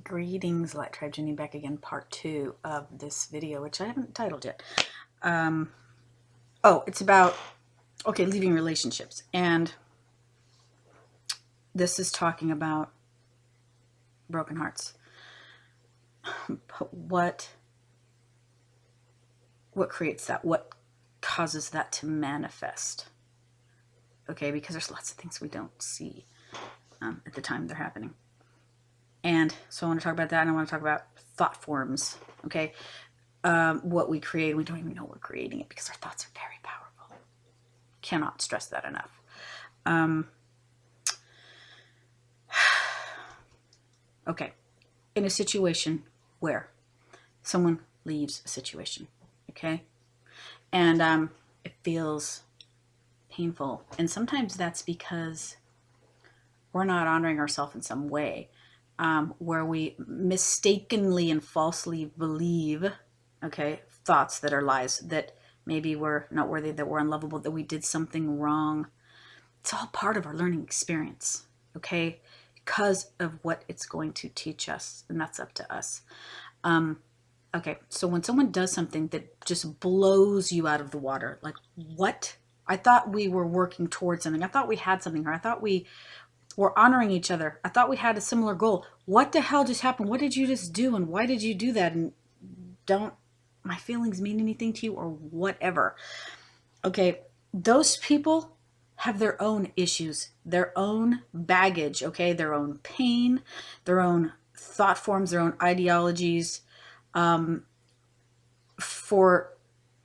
Greetings, Light Tribe. Jenny back again, part 2 of this video, which I haven't titled yet. It's about, leaving relationships. And this is talking about broken hearts. But what creates that? What causes that to manifest? Okay, because there's lots of things we don't see at the time they're happening. And so I want to talk about that, and I want to talk about thought forms, okay? What we create, we don't even know we're creating it because our thoughts are very powerful. Cannot stress that enough. Okay, in a situation where someone leaves a situation, okay? And it feels painful. And sometimes that's because we're not honoring ourselves in some way. Where we mistakenly and falsely believe, thoughts that are lies, that maybe we're not worthy, that we're unlovable, that we did something wrong. It's all part of our learning experience, okay? Because of what it's going to teach us, and that's up to us. So when someone does something that just blows you out of the water, like, what? I thought we were working towards something. I thought we had something, or I thought we're honoring each other. I thought we had a similar goal. What the hell just happened? What did you just do? And why did you do that? And don't my feelings mean anything to you, or whatever? Okay, those people have their own issues, their own baggage, okay? Their own pain, their own thought forms, their own ideologies that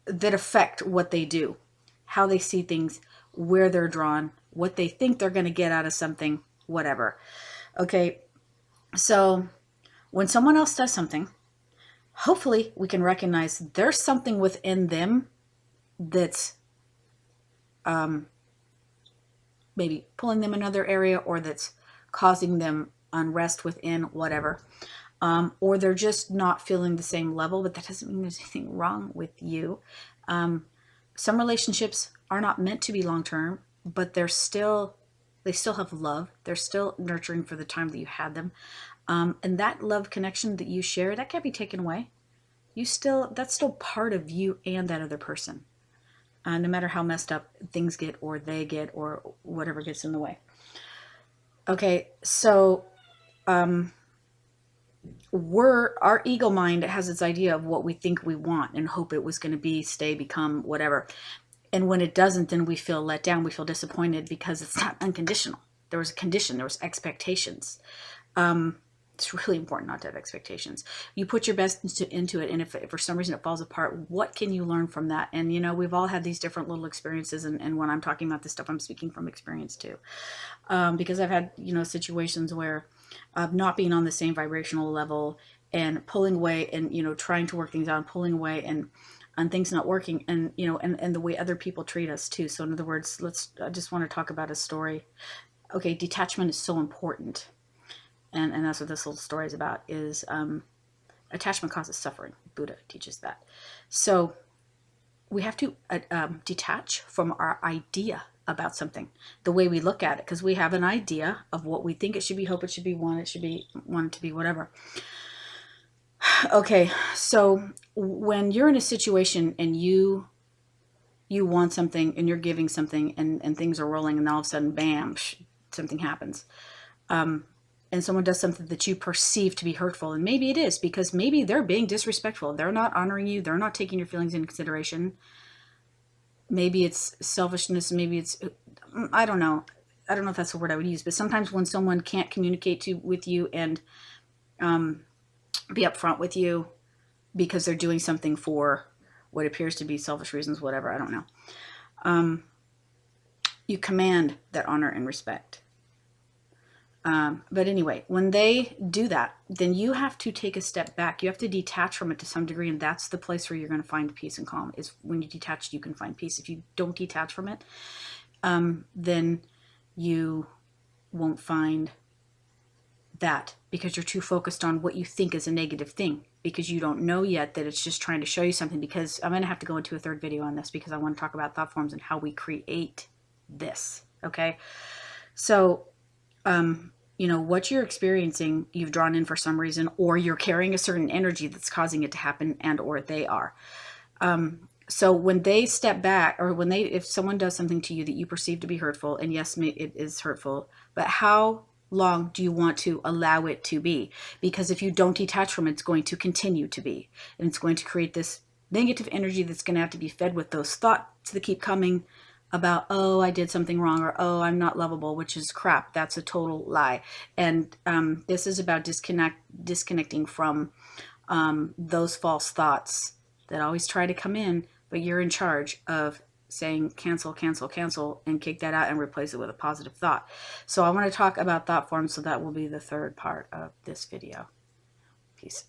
affect what they do, how they see things, where they're drawn, what they think they're going to get out of something, whatever. Okay, so when someone else does something, hopefully we can recognize there's something within them that's maybe pulling them another area, or that's causing them unrest within, whatever. Or they're just not feeling the same level, but that doesn't mean there's anything wrong with you. Some relationships are not meant to be long-term, but they still have love. They're still nurturing for the time that you had them. And that love connection that you share, that can't be taken away. That's still part of you and that other person. No matter how messed up things get, or they get, or whatever gets in the way. Okay, so our ego mind has its idea of what we think we want and hope it was going to be, stay, become, whatever. And when it doesn't, then we feel let down. We feel disappointed because it's not unconditional. There was a condition. There was expectations. It's really important not to have expectations. You put your best into it, and if for some reason it falls apart, what can you learn from that? And, we've all had these different little experiences, and when I'm talking about this stuff, I'm speaking from experience too. Because I've had, situations where not being on the same vibrational level and pulling away and, trying to work things out and pulling away and things not working, and, and the way other people treat us too. So in other words, I just want to talk about a story. Okay, detachment is so important. And that's what this little story is about, is attachment causes suffering. Buddha teaches that. So we have to detach from our idea about something, the way we look at it, because we have an idea of what we think it should be, hope it should be, want it to be, whatever. Okay, so when you're in a situation and you want something and you're giving something, and things are rolling, and all of a sudden, bam, something happens. And someone does something that you perceive to be hurtful, and maybe it is, because maybe they're being disrespectful. They're not honoring you. They're not taking your feelings into consideration. Maybe it's selfishness. Maybe it's, I don't know. I don't know if that's the word I would use, but sometimes when someone can't communicate with you and be upfront with you because they're doing something for what appears to be selfish reasons, whatever, I don't know. You command that honor and respect. But anyway, when they do that, then you have to take a step back. You have to detach from it to some degree, and that's the place where you're going to find peace and calm. Is when you detach, you can find peace. If you don't detach from it, then you won't find that, because you're too focused on what you think is a negative thing, because you don't know yet that it's just trying to show you something. Because I'm going to have to go into a third video on this, because I want to talk about thought forms and how we create this. Okay, so you know, what you're experiencing, you've drawn in for some reason, or you're carrying a certain energy that's causing it to happen, and or they are. So when they step back, or when they, if someone does something to you that you perceive to be hurtful, and yes, it is hurtful, but how long do you want to allow it to be? Because if you don't detach from it, it's going to continue to be, and it's going to create this negative energy that's going to have to be fed with those thoughts that keep coming about, oh, I did something wrong, or oh, I'm not lovable, which is crap. That's a total lie. And this is about disconnecting from those false thoughts that always try to come in, but you're in charge of saying cancel, cancel, cancel, and kick that out and replace it with a positive thought. So I want to talk about thought forms, so that will be the third part of this video. Peace.